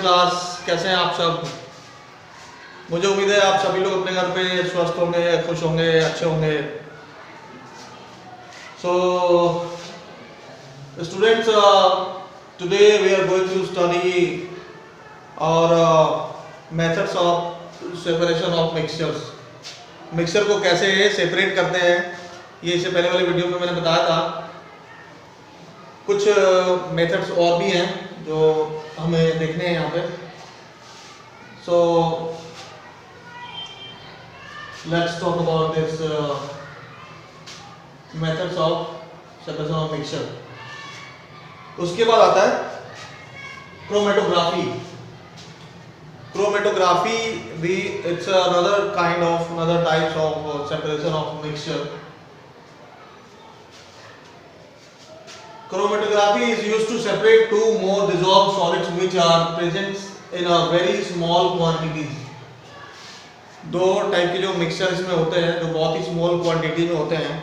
Class, कैसे हैं आप सब? मुझे उम्मीद है आप सभी लोग अपने घर पे स्वस्थ होंगे, खुश होंगे, अच्छे होंगे। So students, today we are going to study और methods of separation of mixtures. Mixture को कैसे सेपरेट करते हैं, ये इससे पहले वाले वीडियो में मैंने बताया था। कुछ मेथड्स और भी हैं जो हमें देखने हैं यहाँ पे। So let's talk about this methods of separation of mixture. उसके बाद आता है क्रोमेटोग्राफी। क्रोमेटोग्राफी भी it's another kind of another types of separation of mixture. Chromatography is used to separate two more dissolved solids which are present in a very small quantities. दो type के जो mixture इसमें होते हैं, जो बहुत ही small quantity में होते हैं,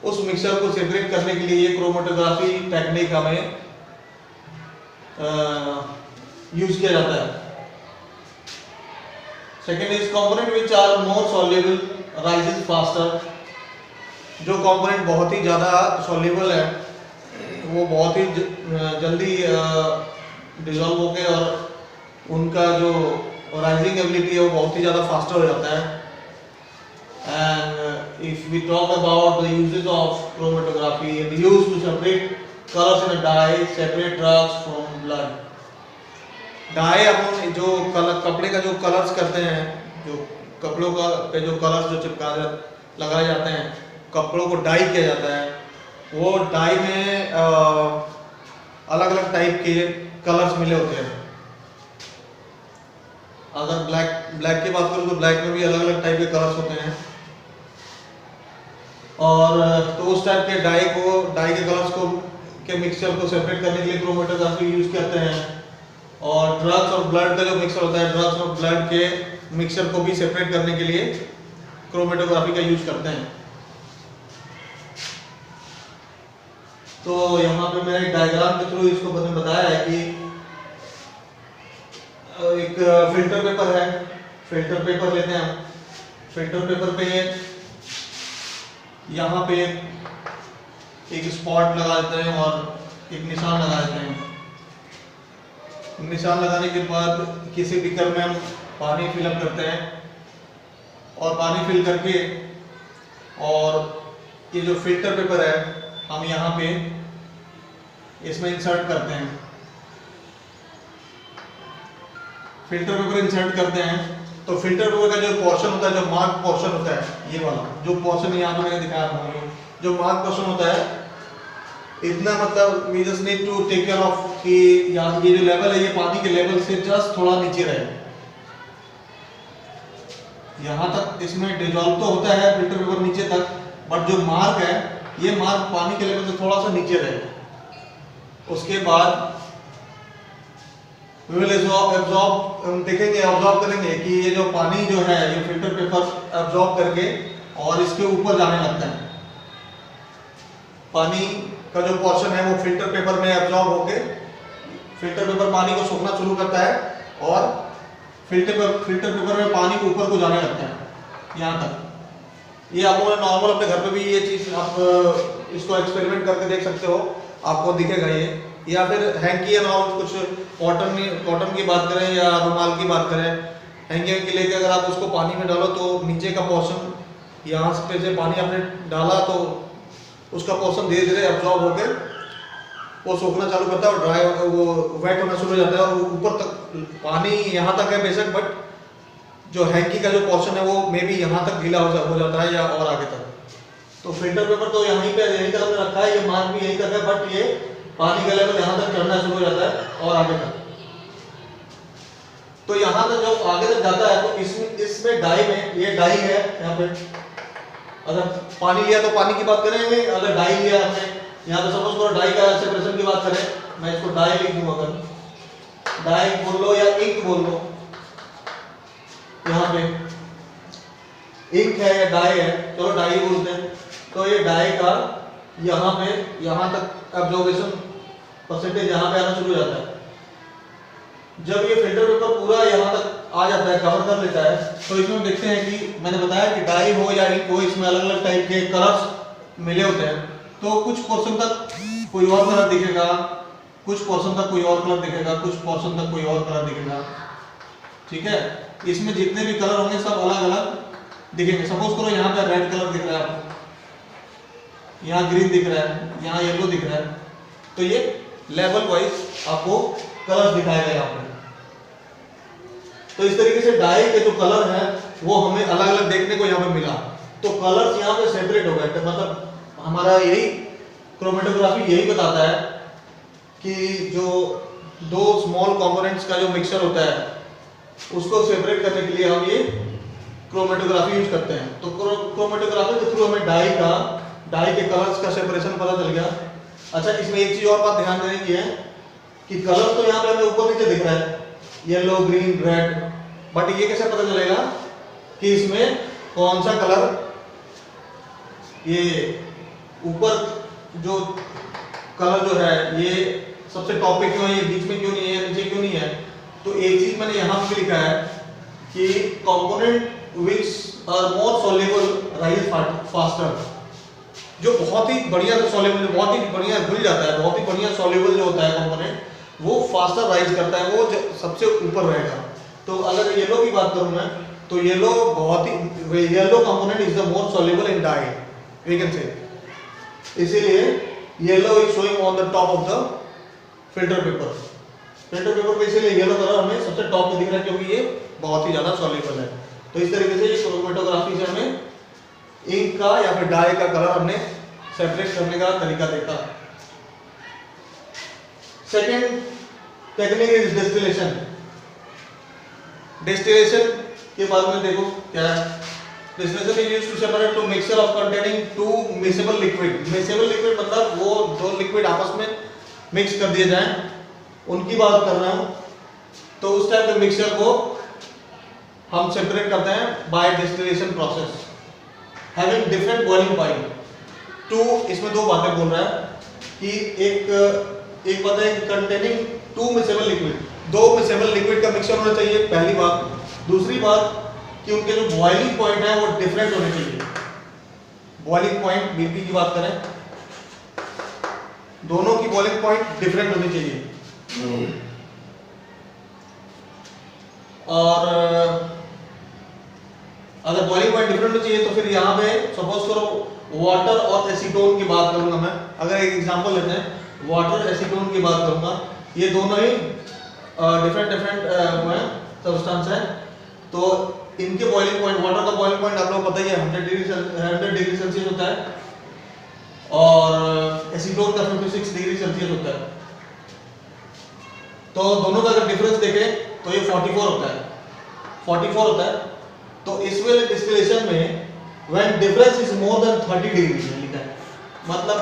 उस मिक्सचर को सेपरेट करने के लिए ये क्रोमेटोग्राफी टेक्निक हमें यूज किया जाता है। Second is component which are more soluble rises faster. जो कंपोनेंट बहुत ही ज़्यादा सॉल्युबल है वो बहुत ही जल्दी डिजॉल्व होके और उनका जो राइजिंग एबिलिटी है वो बहुत ही ज़्यादा फास्टर हो जाता है। And if we talk about the uses of chromatography, it used to separate colours in a dye, separate drugs from blood. Dye अपन जो कपड़े का जो कलर्स करते हैं, जो कपड़ों का पे जो कलर्स जो लगाए जाते हैं, कपड़ों को डाई किया जाता है, वो डाई में अलग अलग टाइप के कलर्स मिले होते हैं। अगर ब्लैक की बात करूँ तो ब्लैक में भी अलग अलग टाइप के कलर्स होते हैं। और तो उस टाइप के डाई के कलर्स को के मिक्सचर को सेपरेट करने के लिए क्रोमेटोग्राफी यूज करते हैं। और ड्रग्स और ब्लड का जो मिक्सचर होता है, ड्रग्स और ब्लड के मिक्सचर को भी सेपरेट करने के लिए क्रोमेटोग्राफी का यूज करते हैं। तो यहाँ पे मैंने एक डायग्राम के थ्रू इसको मैंने बताया है कि एक फिल्टर पेपर है। फिल्टर पेपर लेते हैं हम। फिल्टर पेपर पे यहाँ पे एक स्पॉट लगा देते हैं और एक निशान लगा देते हैं। निशान लगाने के बाद किसी बीकर में हम पानी फिलअप करते हैं और पानी फिल करके और ये जो फिल्टर पेपर है हम यहाँ पे इसमें इंसर्ट करते हैं। फिल्टर पेपर इंसर्ट करते हैं तो फिल्टर पेपर का जो पोर्शन होता है, जो मार्क पोर्शन होता है, ये वाला जो पोर्शन यहाँ पे मैंने दिखाया था, जो मार्क पोर्शन होता है, इतना मतलब we just need to take care of कि यहाँ ये जो लेवल है ये पानी के लेवल से जस्ट थोड़ा नीचे रहे। यहाँ तक इसमें डिजॉल्व तो होता है फिल्टर पेपर नीचे तक, बट जो मार्क है ये मार्क पानी के लेवल से थोड़ा सा नीचे रहे। उसके बाद we will absorb, हम देखेंगे, ऑब्जॉर्ब करेंगे कि ये जो पानी जो है ये फिल्टर पेपर एब्जॉर्ब करके और इसके ऊपर जाने लगता है। पानी का जो पोर्शन है वो फिल्टर पेपर में एब्जॉर्ब होके फिल्टर पेपर पानी को सोखना शुरू करता है और फिल्टर पेपर में पानी के ऊपर को जाने लगता है यहाँ तक। ये आप नॉर्मल अपने घर पे भी ये चीज़ आप इसको एक्सपेरिमेंट करके देख सकते हो, आपको दिखेगा ये। या फिर हैंकी और कुछ कॉटन की बात करें या रुमाल की बात करें, हैंकी के लेके अगर आप उसको पानी में डालो तो नीचे का पोर्शन यहाँ से पानी आपने डाला तो उसका पोर्शन धीरे धीरे एब्जॉर्ब होकर वो सूखना चालू करता है और ड्राई वो वेट होना शुरू हो जाता है और ऊपर तक पानी यहाँ तक है बेशक, बट जो हैंकी का जो पोर्शन है वो मे बी यहाँ तक गीला हो जाता है या और आगे तक। तो फिल्टर पेपर तो यहीं तक हमने रखा है, ये मार्क भी यहीं तक है, बट ये पानी का लेवल यहाँ तक चढ़ना शुरू हो जाता है और आगे तक। तो यहाँ तक जब आगे तक जाता है तो इसमें डाई में, ये डाई है यहाँ पे, अगर पानी लिया तो पानी की बात करेंगे, अगर डाई लिया हमने यहाँ पे सपोज करो डाई का सेपरेशन की बात करें, मैं इसको डाई लिख दूँ, अगर डाई बोल लो या इंक बोल लो, यहाँ पे इंक है या डाई है, चलो डाई बोलते हैं। तो ये डाई का यहाँ पे यहाँ तक एब्जॉर्बेशन परसेंटेज यहाँ पे आना शुरू हो जाता है। जब ये फिल्टर पेपर पूरा यहाँ तक आ जाता है, कवर कर लेता है, तो इसमें देखते हैं कि मैंने बताया कि डाई हो या इंक हो, इसमें अलग अलग टाइप के कलर्स मिले होते हैं। तो कुछ पोर्शन तक कोई और कलर दिखेगा, कुछ पोर्शन तक कोई और कलर दिखेगा, कुछ पोर्शन तक कोई और कलर दिखेगा। ठीक है, इसमें जितने भी कलर होंगे सब अलग अलग दिखेंगे। सपोज करो यहाँ पे रेड कलर दिख रहा है आपको, यहाँ ग्रीन दिख रहा है, यहाँ येलो दिख रहा है, तो ये लेवल वाइज आपको कलर दिखाएगा यहाँ पे। तो इस तरीके से डाई के जो कलर है वो हमें अलग अलग देखने को यहाँ पे मिला। तो कलर्स यहाँ पे सेपरेट हो गए, मतलब हमारा यही क्रोमेटोग्राफी यही बताता है कि जो दो स्मॉल कंपोनेंट्स का जो मिक्सचर होता है उसको सेपरेट करने के लिए हम ये क्रोमेटोग्राफी यूज करते हैं। तो क्रोमेटोग्राफी के थ्रू हमें डाई के कलर्स का सेपरेशन पता चल गया। अच्छा, इसमें एक चीज और बात ध्यान देने की है कि कलर तो यहाँ पे हमें ऊपर नीचे दिख रहा है, येलो, ग्रीन, रेड, बट ये कैसे पता चलेगा कि इसमें कौन सा कलर, ये ऊपर जो कलर जो है ये सबसे टॉप पे क्यों है, ये बीच में क्यों नहीं है, नीचे क्यों नहीं है। तो एक चीज मैंने यहाँ पे लिखा है कि component which are more soluble rise faster, जो बहुत ही बढ़िया सॉल्युबल, बहुत ही बढ़िया घुल जाता है, बहुत ही बढ़िया सॉल्युबल जो होता है कंपोनेंट, वो फास्टर राइज करता है, वो सबसे ऊपर रहेगा। तो अगर येलो की बात करूं मैं, तो येलो बहुत ही, yellow component is the more soluble in dye, we can say, इसीलिए yellow is showing on the top of the filter paper. Filter paper पे इसीलिए येलो कलर हमें सबसे टॉप पे दिख रहा है क्योंकि ये बहुत ही ज्यादा सॉल्युबल है। तो इस तरीके से ये क्रोमेटोग्राफी से हमें इंक का या फिर डाई का कलर हमने सेपरेट करने का तरीका देखा। Second technique is distillation. Distillation के बारे में देखो क्या है। Distillation is used to separate two mixture of containing two miscible liquid. Miscible liquid मतलब वो दो लिक्विड आपस में मिक्स कर दिए जाएं, उनकी बात कर रहा हूं। तो उस टाइप के मिक्सचर को हम सेपरेट करते हैं by distillation process, having different boiling point. Two, इसमें दो बातें बोल रहा है कि एक बात है कंटेनिंग टू मिक्सेबल लिक्विड, दो मिक्सेबल लिक्विड का मिक्सचर होना चाहिए, पहली बात। दूसरी बात कि उनके जो बॉइलिंग पॉइंट है वो डिफरेंट होने चाहिए। बॉइलिंग पॉइंट बीपी की बात करें, दोनों की बॉइलिंग पॉइंट डिफरेंट होनी चाहिए। और अगर बॉइलिंग पॉइंट डिफरेंट होनी चाहिए तो फिर यहाँ पे सपोज करो वाटर और एसीटोन की बात करूंगा मैं। अगर एक एग्जांपल लेते हैं, वाटर एसीटोन की बात करूंगा, ये दोनों ही डिफरेंट सब्सटेंस है। तो इनके बॉइलिंग पॉइंट, वाटर का बॉइलिंग पॉइंट आप लोगों को पता ही है 100 डिग्री सेल्सियस होता है और एसीटोन का 56 डिग्री सेल्सियस होता है। तो दोनों का अगर डिफरेंस देखें तो ये 44 होता है, 44 होता है। तो इस वाले डिस्टिलेशन में when difference is more than 30 degree लिखा है, मतलब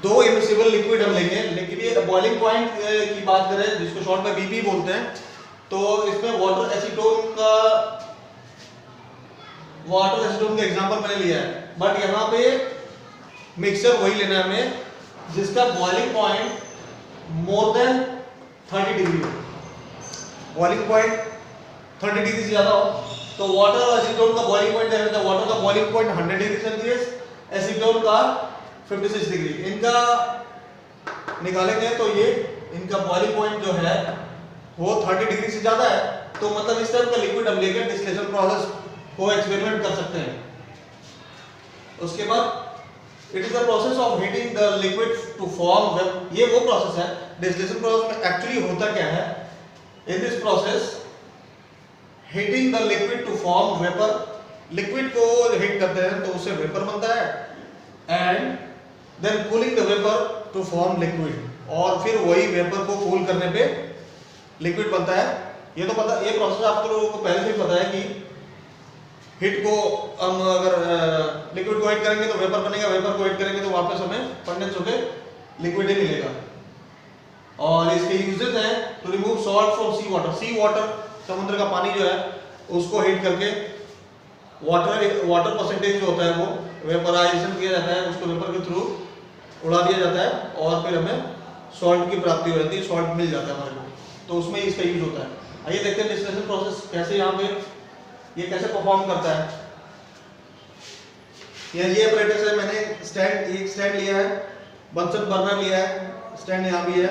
दो इमिसिबल लिक्विड हम लेंगे, लेकिन ये बॉइलिंग पॉइंट की बात करें जिसको शॉर्ट में बीपी बोलते हैं, तो इसमें वाटर एसीटोन का एग्जांपल मैंने लिया है। बट यहाँ पे मिक्सचर वही लेना है हमें जिसका boiling point more than 30 degree हो। बॉइलिंग पॉइंट 30 डिग्री से ज्यादा हो तो वाटर और एसीटोन का बॉइलिंग पॉइंट है, वाटर का boiling point 100 degree Celsius, acetone का 56 डिग्री। इनका निकालेंगे तो ये इनका बॉइलिंग पॉइंट जो है वो 30 डिग्री से ज्यादा है। तो मतलब इस टाइप का लिक्विड हम लेकर डिस्टिलेशन प्रोसेस को एक्सपेरिमेंट कर सकते हैं। उसके बाद it is the process of heating the liquid to form, ये वो प्रोसेस है। डिस्टिलेशन प्रोसेस में एक्चुअली होता क्या है, in this process heating the liquid to form vapour, liquid को हीट करते हैं तो उससे वेपर बनता है and then cooling the vapour to form liquid, और फिर वही वेपर को कूल करने पे लिक्विड बनता है। ये तो पता, ये प्रोसेस आप लोगों को पहले से ही पता है कि हीट को हम अगर लिक्विड को हीट करेंगे तो वेपर बनेगा, वेपर को हीट करेंगे तो वापस हमें कंडेंस होकर लिक्विड ही मिलेगा। और इसके यूजेस हैं to remove salt from sea water, sea water समुद्र का पानी जो है उसको हीट करके वाटर परसेंटेज जो होता है वो वेपराइजेशन किया जाता है, उसको वेपर के थ्रू उड़ा दिया जाता है और फिर हमें सॉल्ट की प्राप्ति हो जाती है, सॉल्ट मिल जाता है हमारे को। तो उसमें इसका यूज होता है। आइए देखते हैं डिस्टिलेशन प्रोसेस कैसे यहाँ पे ये कैसे परफॉर्म करता है। ये अपरेटस है, मैंने एक स्टैंड लिया है, बंसन बर्नर लिया है, स्टैंड यहाँ भी है,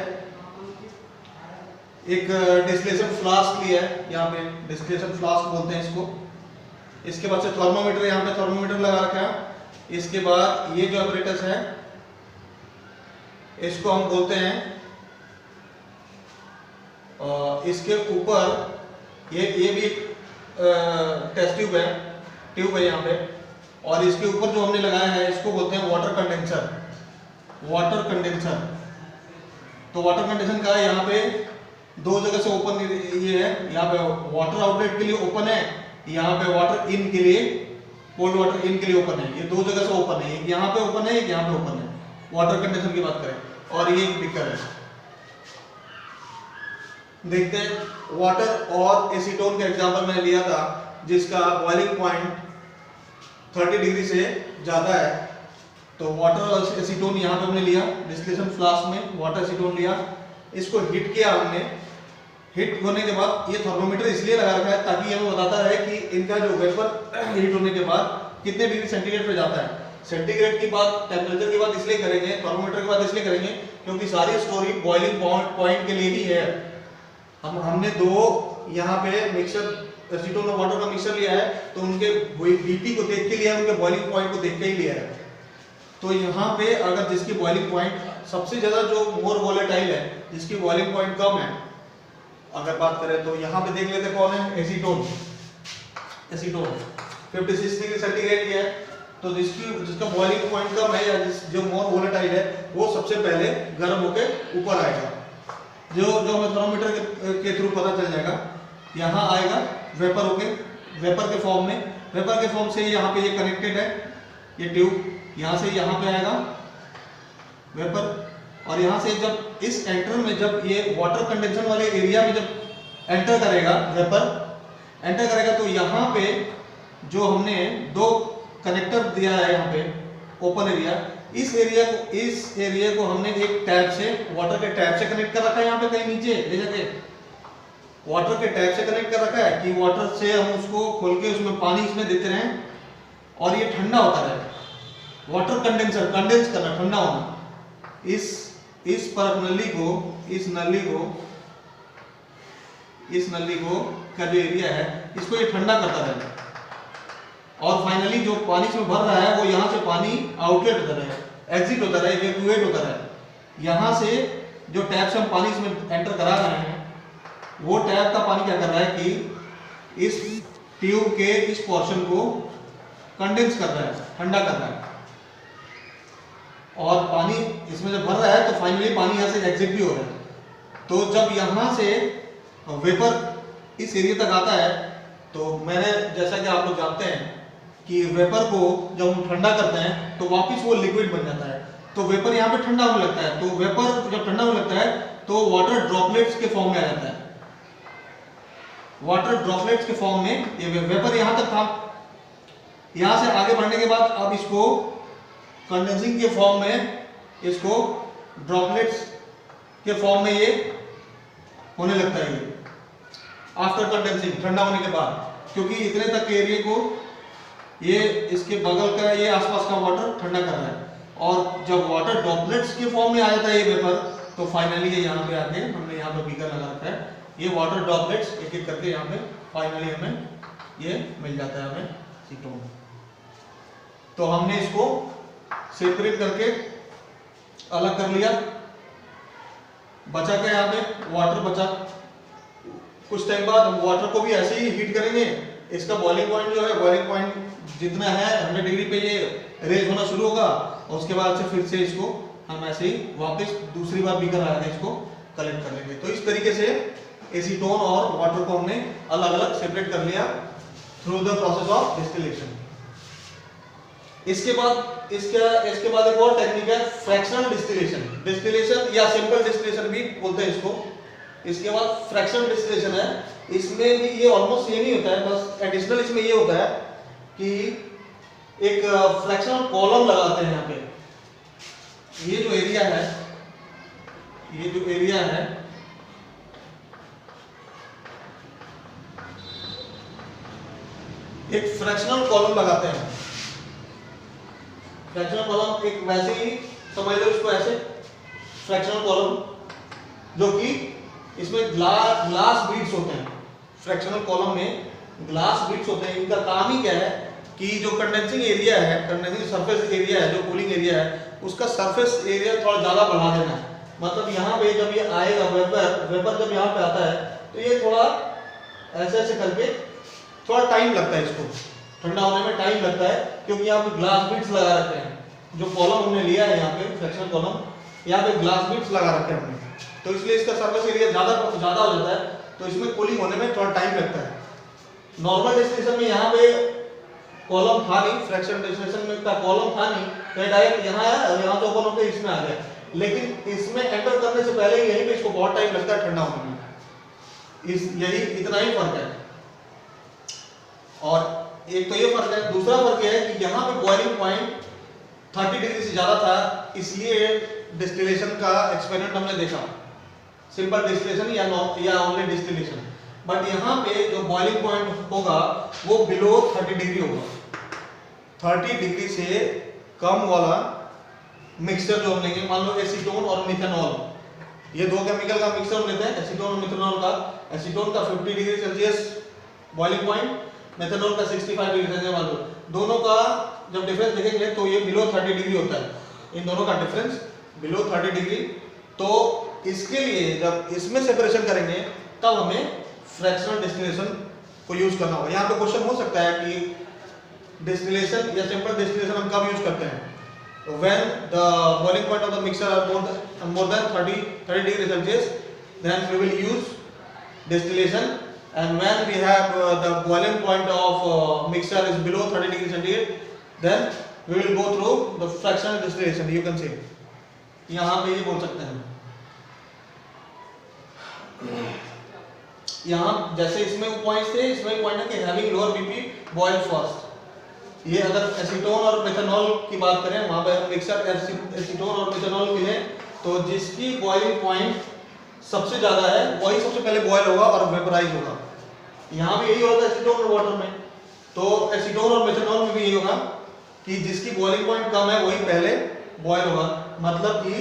एक डिस्टिलेशन फ्लास्क लिया है, यहाँ पे डिस्टिलेशन फ्लास्क बोलते हैं इसको। इसके बाद से थर्मोमीटर, यहाँ पे थर्मोमीटर लगा रखा है। इसके बाद ये जो अपरेटस है इसको हम बोलते हैं, इसके ऊपर ये भी एक टेस्ट ट्यूब है यहाँ पे, और इसके ऊपर जो हमने लगाया है इसको बोलते हैं वाटर कंडेंसर। तो वाटर कंडेंसर का यहाँ पे दो जगह से ओपन ये है, यहाँ पे वाटर आउटलेट के लिए ओपन है, यहाँ पे वाटर इन के लिए, कोल्ड वाटर इन के लिए ओपन है। ये दो जगह से ओपन है, एक यहाँ पे ओपन है, एक यहाँ पे ओपन है, वाटर कंडेंसर की बात करें। और ये एक बीकर है। देखते हैं वाटर और एसीटोन का एग्जांपल मैंने लिया था जिसका बॉइलिंग पॉइंट 30 डिग्री से ज्यादा है। तो वाटर और एसीटोन यहाँ पे हमने लिया, डिस्टिलेशन फ्लास्क में वाटर एसीटोन लिया, इसको हिट किया हमने। हिट होने के बाद ये थर्मोमीटर इसलिए लगा रखा है ताकि हमें बताता है कि इनका जो वेपर हीट होने के बाद कितने डिग्री सेंटीग्रेड पे जाता है। सेंटीग्रेड की बात, टेम्परेचर की बात इसलिए करेंगे, थर्मोमीटर की बात इसलिए करेंगे क्योंकि सारी स्टोरी बॉइलिंग पॉइंट के लिए ही है। हमने दो यहाँ पे मिक्सचर एसीटोन और वाटर का मिक्सचर लिया है, तो उनके बीपी को देख के लिया है, उनके बॉइलिंग पॉइंट को देख के ही लिया है। तो यहाँ पे अगर जिसकी बॉइलिंग पॉइंट सबसे ज्यादा, जो मोर वोलेटाइल है, जिसकी बॉइलिंग पॉइंट कम है, अगर बात करें तो यहाँ पे देख लेते कौन है, एसीटोन 56 डिग्री सेंटीग्रेड की है। तो जिसका बॉइलिंग पॉइंट कम है या जो मोर वोलेटाइल है वो सबसे पहले गर्म होके ऊपर आएगा। जो हमें थर्मोमीटर के थ्रू पता चल जाएगा, यहाँ आएगा वेपर होके, वेपर के फॉर्म में, वेपर के फॉर्म से यहाँ पे ये कनेक्टेड है, ये ट्यूब यहाँ से यहाँ पे आएगा वेपर, और यहाँ से जब इस एंटर में, जब ये वाटर कंडेंसर वाले एरिया में जब एंटर करेगा, वेपर एंटर करेगा, तो यहाँ पे जो हमने दो कनेक्टर दिया है यहाँ पे ओपन एरिया, इस एरिया को हमने एक टैप से, वाटर के टैप से कनेक्ट कर रखा है। यहाँ पे कहीं नीचे ले जाके वाटर के टैप से कनेक्ट कर रखा है कि वाटर से हम उसको खोल के उसमें पानी इसमें देते रहें और ये ठंडा होता रहे। वाटर कंडेंसर, कंडेंस करना, ठंडा होना। इस पर इस नली को का जो एरिया है इसको ये ठंडा करता रहेगा, और फाइनली जो पानी इसमें भर रहा है वो यहाँ से पानी आउटलेट होता रहे, एग्जिट होता रहे, इवैक्यूएट होता रहे। यहाँ से जो टैप से हम पानी इसमें एंटर करा रहे हैं, वो टैप का पानी क्या कर रहा है कि इस ट्यूब के इस पोर्शन को कंडेंस कर रहा है, ठंडा कर रहा है, और पानी इसमें जब भर रहा है तो फाइनली पानी यहाँ से एग्जिट भी हो रहा है। तो जब यहाँ से वेपर इस एरिया तक आता है, तो मैंने, जैसा कि आप लोग जानते हैं कि वेपर को जब हम ठंडा करते हैं तो वापस वो लिक्विड बन जाता है, तो वेपर यहाँ पे ठंडा होने लगता है। तो वेपर जब ठंडा होने लगता है तो वाटर ड्रॉपलेट्स के फॉर्म में आ जाता है। वाटर ड्रॉपलेट्स के फॉर्म में ये वेपर यहाँ तक था, यहाँ से आगे बढ़ने के बाद अब इसको कंडेंसिंग के फॉर्म में, इसको ड्रॉपलेट्स के फॉर्म में ये होने लगता है। ये आफ्टर कंडेंसिंग, ठंडा होने के बाद, क्योंकि इतने तक के एरिया को ये इसके बगल का, ये आसपास का वाटर ठंडा कर रहा है, और जब वाटर ड्रॉपलेट्स के फॉर्म में आ जाता है ये वेपर, तो फाइनली ये यहाँ पे आके, हमने यहाँ पे बीकर लगा रखा है, ये वाटर ड्रॉपलेट्स एक एक करके यहाँ पे फाइनली हमें ये मिल जाता है, हमें एसीटोन। तो हमने इसको सेपरेट करके अलग कर लिया, बचा क्या यहाँ पे, वाटर बचा। कुछ टाइम बाद हम वाटर को भी ऐसे ही हीट करेंगे, इसका बॉइलिंग पॉइंट जो है, बॉइलिंग पॉइंट जितना है 100 डिग्री पे ये रेज होना शुरू होगा, और उसके बाद से फिर से इसको हम ऐसे ही वापस दूसरी बार बीकर लगा के इसको कलेक्ट कर लेंगे। तो इस तरीके से एसीटोन और वाटर को हमने अलग अलग सेपरेट कर लिया through the process of distillation. इसके बाद एक और टेक्निक है, फ्रैक्शनल डिस्टिलेशन। डिस्टिलेशन या सिंपल डिस्टिलेशन भी बोलते हैं इसको। इसके बाद फ्रैक्शनल डिस्टिलेशन है, इसमें भी ये ऑलमोस्ट सेम ही होता है, बस एडिशनल इसमें ये होता है कि एक फ्रैक्शनल कॉलम लगाते हैं यहाँ पे। ये जो एरिया है एक फ्रैक्शनल कॉलम लगाते हैं। फ्रैक्शनल कॉलम एक वैसे ही समझ लो इसको ऐसे, फ्रैक्शनल कॉलम जो कि इसमें ग्लास बीड्स होते हैं। फ्रैक्शनल कॉलम में ग्लास बीड्स होते हैं। इनका काम ही क्या है कि जो कंडेंसिंग एरिया है, कंडेंसिंग सरफेस एरिया है, जो कूलिंग एरिया है, उसका सरफेस एरिया थोड़ा ज़्यादा बढ़ा देना है। मतलब यहाँ पे जब ये आएगा वेपर जब यहाँ पे आता है तो ये थोड़ा ऐसे ऐसे करके थोड़ा टाइम लगता है, इसको ठंडा होने में टाइम लगता है, क्योंकि यहाँ पे ग्लास बीड्स लगा रखे हैं। जो कॉलम हमने लिया है यहाँ पे फ्रैक्शनल कॉलम, यहाँ पे ग्लास बीड्स लगा रखे हैं हमने, तो इसलिए इसका सरफेस एरिया ज़्यादा हो जाता है, तो इसमें कूलिंग होने में थोड़ा टाइम लगता है। नॉर्मल डेस्टिनेशन में यहाँ पे कॉलम था नहीं, फ्रैक्शन डेस्टिनेशन में का कॉलम था नहीं, तो डायरेक्ट यहाँ आया, यहाँ से ओपन होकर इसमें आ गया। लेकिन इसमें एंटर करने से पहले ही यहीं पे इसको बहुत टाइम लगता है ठंडा होने में। यही इतना ही फर्क है। और एक तो ये फर्क है, दूसरा फर्क ये है कि यहाँ पे बॉइलिंग पॉइंट 30 डिग्री से ज्यादा था, इसलिए डिस्टिलेशन का एक्सपेरिमेंट हमने देखा, सिंपल डिस्टिलेशन या ओनली डिस्टिलेशन। बट यहाँ पे जो बॉइलिंग पॉइंट होगा वो बिलो 30 डिग्री होगा। 30 डिग्री से कम वाला मिक्सचर जो हम लेंगे, मान लो एसीटोन और मिथेनॉल, ये दो केमिकल का मिक्सचर हम लेते हैं, एसीटोन और मिथेनॉल का। एसीटोन का 50 degree Celsius boiling point, methanol का 65 डिग्री सेल्सियस। मान लो दोनों का जब डिफरेंस देखेंगे तो ये बिलो 30 डिग्री होता है, इन दोनों का डिफरेंस बिलो 30 डिग्री। तो इसके लिए जब इसमें सेपरेशन करेंगे तब हमें फ्रैक्शनल डिस्टिलेशन को यूज करना होगा। यहाँ पे क्वेश्चन हो सकता है कि डिस्टिलेशन या सिंपल डिस्टिलेशन हम कब यूज करते हैं? When the boiling point of the mixture are more than 30 degree Celsius, then we will use distillation. And when we have the boiling point of mixture is below 30 degree centigrade, then we will go through the fractional distillation. You can say, यहाँ पे ये बोल सकते हैं। यहाँ जैसे इसमें points थे, इसमें पॉइंट है कि having lower BP boil fast। ये अगर एसीटोन और मेथनॉल की बात करें, वहां पर मिक्सर एसीटोन और मेथनॉल मिले तो जिसकी बॉइलिंग पॉइंट सबसे ज्यादा है वही सबसे पहले बॉयल होगा और वेपराइज होगा। यहाँ भी यही होता है एसीटोन और वाटर में, तो एसीटोन और मेथनॉल में भी यही होगा कि जिसकी बॉइलिंग पॉइंट कम है वही पहले बॉयल होगा। मतलब कि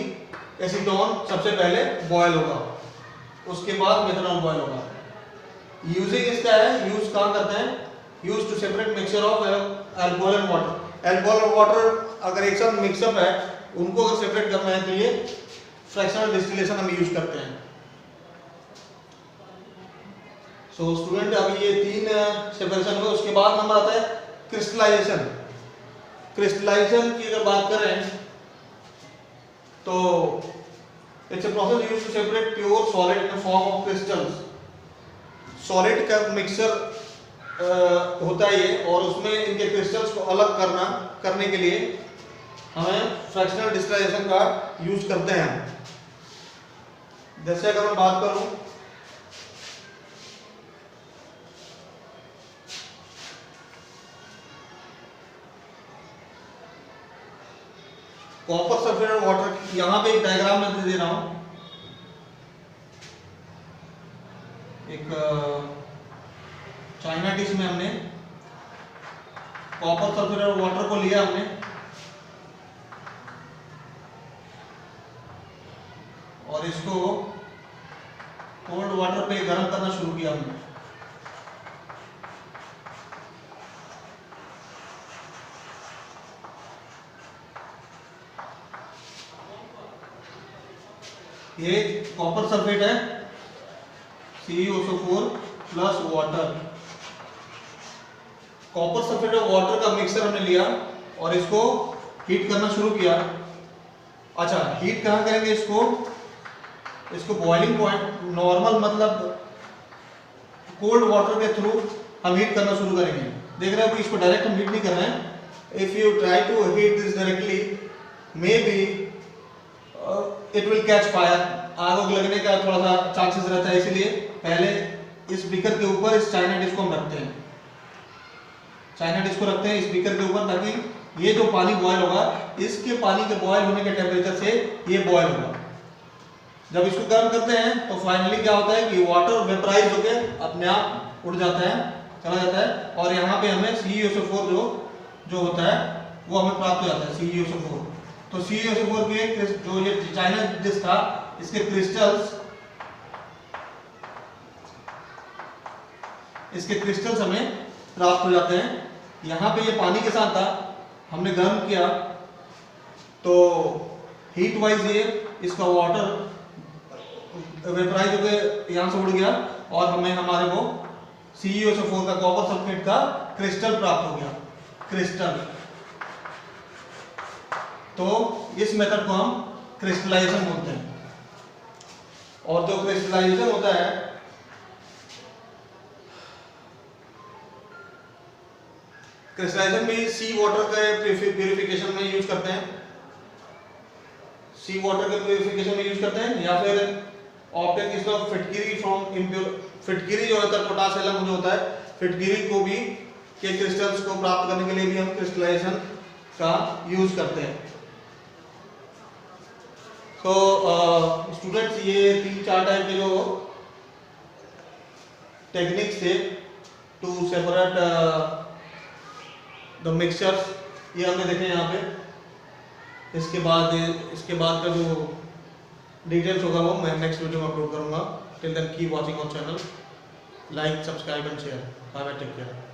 एसीटोन सबसे पहले बॉयल होगा, उसके बाद मेथनॉल बॉयल होगा। यूजिंग इसका है, यूज कहाँ करते हैं? Use to separate mixture of alcohol and water. Alcohol और वाटर अगर एक साथ मिक्सअप है, उनको अगर सेपरेट करना है तो ये फ्रैक्शनल डिस्टिलेशन हम यूज करते हैं। सो स्टूडेंट अभी ये 3 सेपरेशन हुए, उसके बाद नंबर आता है क्रिस्टलाइजेशन। क्रिस्टलाइजेशन की अगर बात करें तो it's a process used to separate pure solid in the form of crystals. Solid का मिक्सचर होता है ये, और उसमें इनके क्रिस्टल्स को अलग करने के लिए हमें फ्रैक्शनल डिस्टिलेशन का यूज करते हैं। जैसे अगर मैं बात करूं कॉपर सल्फेट और वाटर, यहां पे एक डायग्राम मैं दे रहा हूं। एक चाइना डिश में हमने कॉपर सल्फेट और वाटर को लिया हमने, और इसको कोल्ड वाटर पे गर्म करना शुरू किया हमने। ये कॉपर सल्फेट है, CuSO4 plus water. Copper sulphate और वाटर का मिक्सचर हमने लिया और इसको हीट करना शुरू किया। अच्छा, हीट कहाँ करेंगे इसको बॉइलिंग पॉइंट नॉर्मल मतलब कोल्ड वाटर के थ्रू हम हीट करना शुरू करेंगे। देख रहे हो कि इसको डायरेक्ट हम हीट नहीं कर रहे हैं। If you try to heat this directly maybe it will catch fire, आग लगने का थोड़ा सा चांसेस रहता है। इसलिए पहले इस बीकर के ऊपर इस चाइना डिश को हम रखते हैं, चाइना डिश को रखते हैं इस बीकर के ऊपर, ताकि ये जो पानी बॉयल होगा इसके पानी के बॉयल होने के टेम्परेचर से ये बॉयल होगा। जब इसको गर्म करते हैं तो फाइनली क्या होता है कि वाटर वेपराइज होकर अपने आप उड़ जाता है चला जाता है और यहाँ पे हमें CeO4 जो होता है वो हमें प्राप्त हो जाता है CeO4। तो CeO4 के जो ये चाइना डिश था इसके क्रिस्टल्स हमें प्राप्त हो जाते हैं। यहाँ पे ये पानी के साथ था, हमने गर्म किया तो हीट वाइज ये इसका वाटर वेपराइज होकर यहाँ से उड़ गया और हमें हमारे को CeO4 का कॉपर सल्फेट का क्रिस्टल प्राप्त हो गया, क्रिस्टल। तो इस मेथड को हम क्रिस्टलाइजेशन बोलते हैं। और जो क्रिस्टलाइजेशन होता है क्रिस्टलाइजेशन भी सी वाटर के प्यूरिफिकेशन में यूज करते हैं, सी वाटर के प्यूरिफिकेशन में यूज करते हैं, या फिर ऑप्टेन इसका फिटकिरी फ्रॉम इम्प्योर, फिटकिरी जो होता है पोटाश एलम जो होता है, फिटकिरी को भी के क्रिस्टल्स को प्राप्त करने के लिए भी हम क्रिस्टलाइजेशन का यूज करते हैं। तो स्टूडेंट्स ये 3-4 टाइप के जो टेक्निक्स थे टू सेपरेट द मिक्सचर्स ये हमने देखे यहाँ पे। इसके बाद का जो डिटेल्स होगा वो मैं नेक्स्ट वीडियो में अपलोड करूँगा। Till then keep watching our channel, like, subscribe and share. Bye bye, take care.